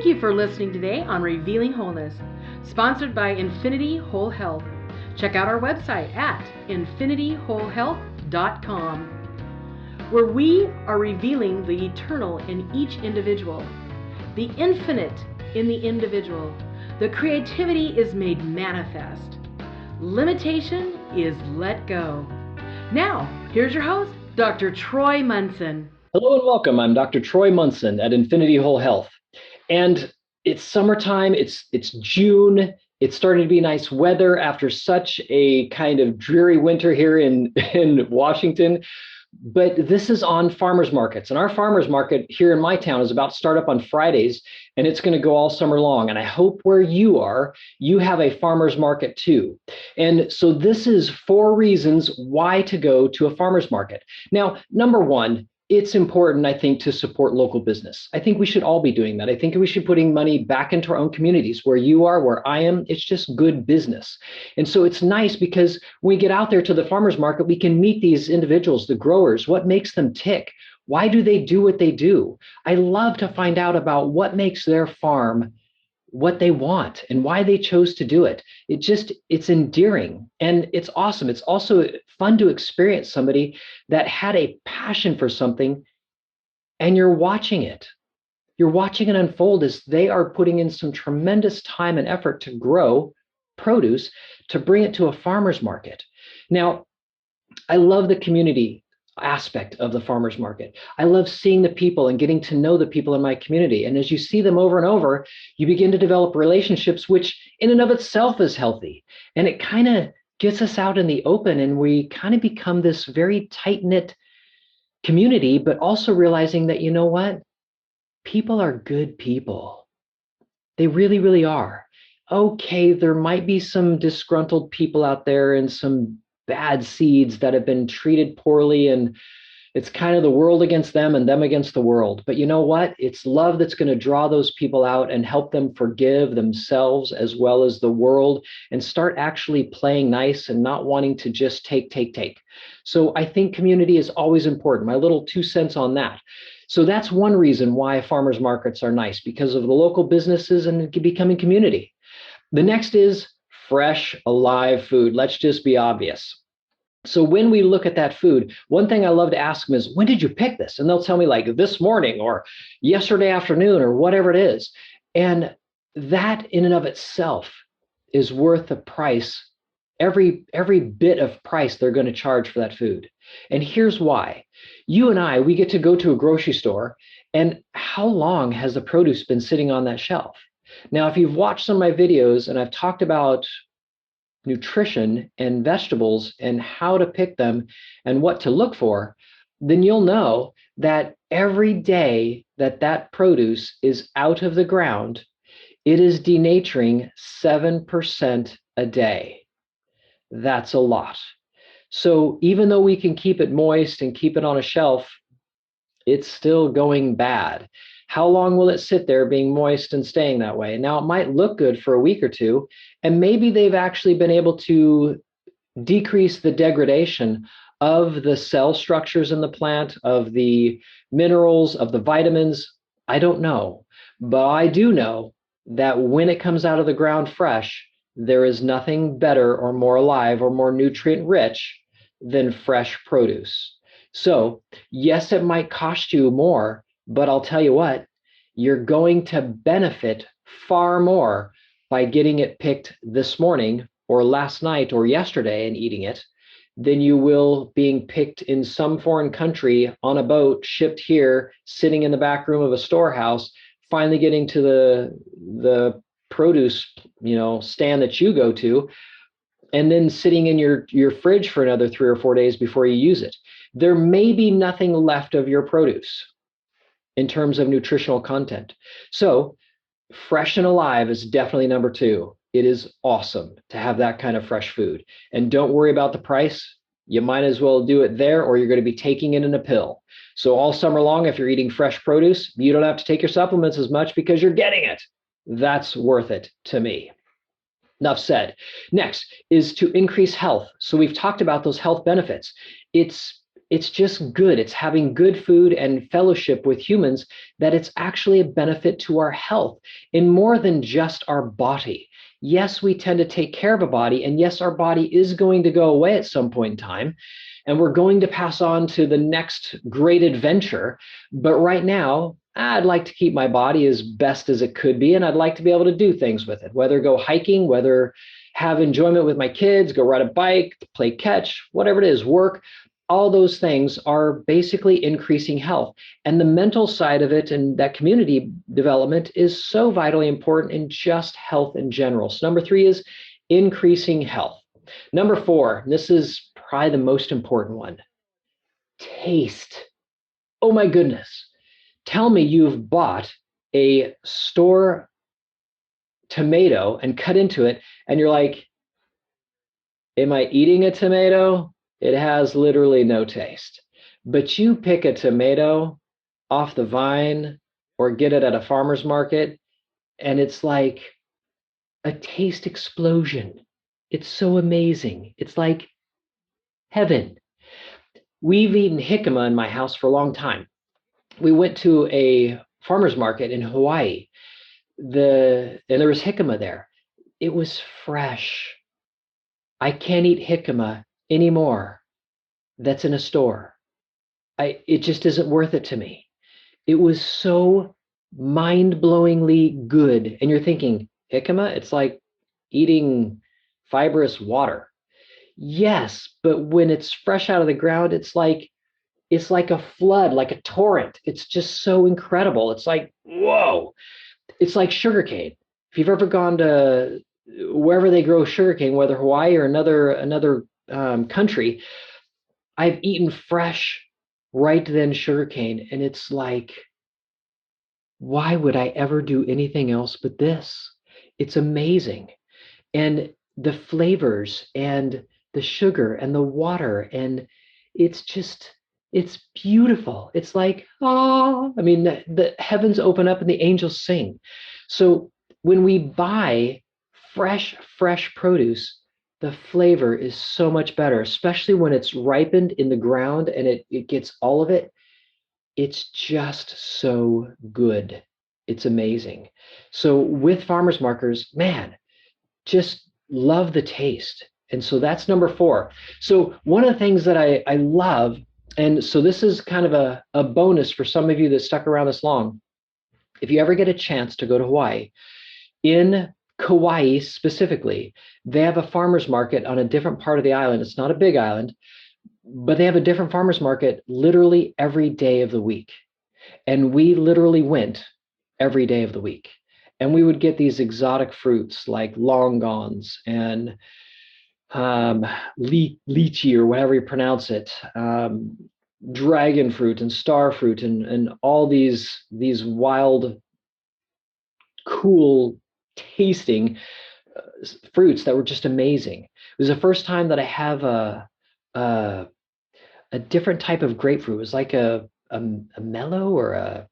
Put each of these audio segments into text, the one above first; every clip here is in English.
Thank you for listening today on Revealing Wholeness, sponsored by Infinity Whole Health. Check out our website at infinityWholeHealth.com, where we are revealing the eternal in each individual, the infinite in the individual. The creativity is made manifest. Limitation is let go. Now, here's your host, Dr. Troy Munson. Hello and welcome. I'm Dr. Troy Munson at Infinity Whole Health. And it's summertime, it's June, it's starting to be nice weather after such a kind of dreary winter here in Washington. But this is on farmers markets, and our farmers market here in my town is about to start up on Fridays, and it's going to go all summer long. And I hope where you are, you have a farmers market too. And so this is 4 reasons why to go to a farmers market. Now, number one, it's important, I think, to support local business. I think we should all be doing that. I think we should be putting money back into our own communities. Where you are, where I am, it's just good business. And so it's nice because when we get out there to the farmers market, we can meet these individuals, the growers, what makes them tick? Why do they do what they do? I love to find out about what makes their farm what they want and why they chose to do it. It's endearing and it's awesome. It's also fun to experience somebody that had a passion for something and you're watching it. You're watching it unfold as they are putting in some tremendous time and effort to grow produce to bring it to a farmer's market. Now, I love the community aspect of the farmers market. I love seeing the people and getting to know the people in my community. And as you see them over and over, you begin to develop relationships, which in and of itself is healthy. And it kind of gets us out in the open and we kind of become this very tight-knit community, but also realizing that, you know what? People are good people. They really, really are. Okay, there might be some disgruntled people out there and some bad seeds that have been treated poorly, and it's kind of the world against them and them against the world. But you know what? It's love that's going to draw those people out and help them forgive themselves as well as the world and start actually playing nice and not wanting to just take. So I think community is always important. My little 2 cents on that. So that's one reason why farmers markets are nice, because of the local businesses and becoming community. The next is fresh, alive food. Let's just be obvious. So when we look at that food, one thing I love to ask them is, when did you pick this? And they'll tell me like this morning or yesterday afternoon or whatever it is. And that in and of itself is worth the price, every bit of price they're going to charge for that food. And here's why. You and I, we get to go to a grocery store, and how long has the produce been sitting on that shelf? Now, if you've watched some of my videos and I've talked about nutrition and vegetables and how to pick them and what to look for, then you'll know that every day that that produce is out of the ground, it is denaturing 7% a day. That's a lot. So even though we can keep it moist and keep it on a shelf, it's still going bad. How long will it sit there being moist and staying that way? Now, it might look good for a week or two, and maybe they've actually been able to decrease the degradation of the cell structures in the plant, of the minerals, of the vitamins. I don't know, but I do know that when it comes out of the ground fresh, there is nothing better or more alive or more nutrient rich than fresh produce. So yes, it might cost you more, but I'll tell you what, you're going to benefit far more by getting it picked this morning or last night or yesterday and eating it than you will being picked in some foreign country on a boat, shipped here, sitting in the back room of a storehouse, finally getting to the produce, stand that you go to, and then sitting in your fridge for another 3 or 4 days before you use it. There may be nothing left of your produce in terms of nutritional content. So fresh and alive is definitely number 2. It is awesome to have that kind of fresh food. And don't worry about the price. You might as well do it there, or you're going to be taking it in a pill. So all summer long, if you're eating fresh produce, you don't have to take your supplements as much because you're getting it. That's worth it to me. Enough said. Next is to increase health. So we've talked about those health benefits. It's it's just good. It's having good food and fellowship with humans, that it's actually a benefit to our health in more than just our body. Yes, we tend to take care of a body, and yes, our body is going to go away at some point in time, and we're going to pass on to the next great adventure. But right now, I'd like to keep my body as best as it could be, and I'd like to be able to do things with it, whether go hiking, whether have enjoyment with my kids, go ride a bike, play catch, whatever it is, work. All those things are basically increasing health. And the mental side of it and that community development is so vitally important in just health in general. So number 3 is increasing health. Number 4, this is probably the most important one, taste. Oh my goodness. Tell me you've bought a store tomato and cut into it, and you're like, am I eating a tomato? It has literally no taste. But you pick a tomato off the vine or get it at a farmer's market, and it's like a taste explosion. It's so amazing. It's like heaven. We've eaten jicama in my house for a long time. We went to a farmer's market in Hawaii. And there was jicama there. It was fresh. I can't eat jicama anymore that's in a store. It just isn't worth it to me. It was so mind-blowingly good. And you're thinking, jicama, it's like eating fibrous water. Yes, but when it's fresh out of the ground, it's like a flood, like a torrent. It's just so incredible. It's like, whoa. It's like sugarcane. If you've ever gone to wherever they grow sugarcane, whether Hawaii or another country, I've eaten fresh right then sugarcane, and it's like, why would I ever do anything else but this? It's amazing. And the flavors and the sugar and the water, and it's beautiful. It's like, oh, I mean, the heavens open up and the angels sing. So when we buy fresh produce, the flavor is so much better, especially when it's ripened in the ground and it gets all of it. It's just so good. It's amazing. So with farmers markers, man, just love the taste. And so that's number 4. So one of the things that I love, and so this is kind of a bonus for some of you that stuck around this long. If you ever get a chance to go to Hawaii, in Kauai specifically, they have a farmer's market on a different part of the island. It's not a big island, but they have a different farmer's market literally every day of the week. And we literally went every day of the week. And we would get these exotic fruits like longans and lychee or whatever you pronounce it, dragon fruit and star fruit and all these wild, cool tasting fruits that were just amazing. It was the first time that I have a different type of grapefruit. It was like a mellow or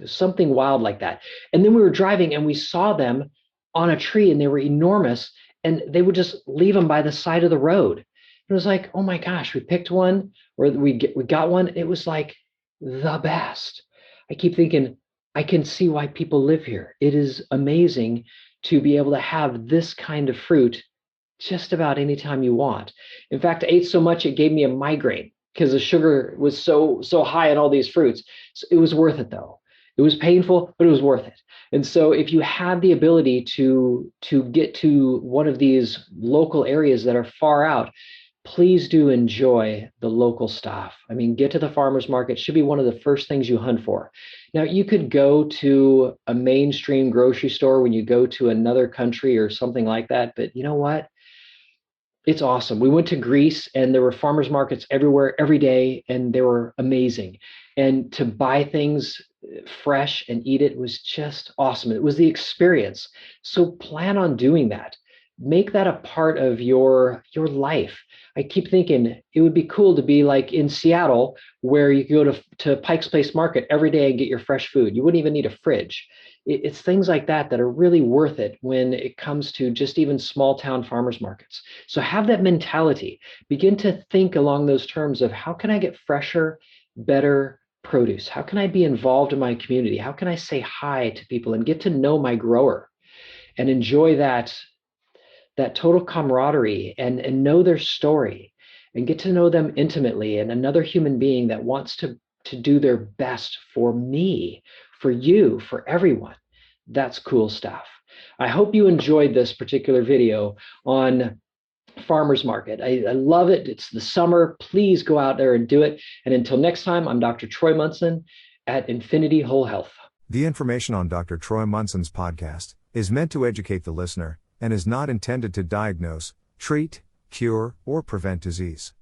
something wild like that. And then we were driving and we saw them on a tree, and they were enormous, and they would just leave them by the side of the road. It was like, oh my gosh, we picked one, or we got one. It was like the best. I keep thinking, I can see why people live here. It is amazing to be able to have this kind of fruit just about any time you want. In fact, I ate so much it gave me a migraine because the sugar was so high in all these fruits. So it was worth it though. It was painful, but it was worth it. And so if you have the ability to get to one of these local areas that are far out, please do enjoy the local stuff. I mean, get to the farmer's market. Should be one of the first things you hunt for. Now, you could go to a mainstream grocery store when you go to another country or something like that, but you know what? It's awesome. We went to Greece and there were farmers markets everywhere, every day, and they were amazing. And to buy things fresh and eat it was just awesome. It was the experience. So plan on doing that. make that a part of your life. I keep thinking it would be cool to be like in Seattle, where you go to Pike's Place Market every day and get your fresh food. You wouldn't even need a fridge. It's things like that that are really worth it when it comes to just even small town farmers markets. So have that mentality. Begin to think along those terms of how can I get fresher, better produce? How can I be involved in my community? How can I say hi to people and get to know my grower and enjoy that total camaraderie and know their story and get to know them intimately, and another human being that wants to do their best for me, for you, for everyone. That's cool stuff. I hope you enjoyed this particular video on farmers market. I love it. It's the summer. Please go out there and do it. And until next time, I'm Dr. Troy Munson at Infinity Whole Health. The information on Dr. Troy Munson's podcast is meant to educate the listener and is not intended to diagnose, treat, cure, or prevent disease.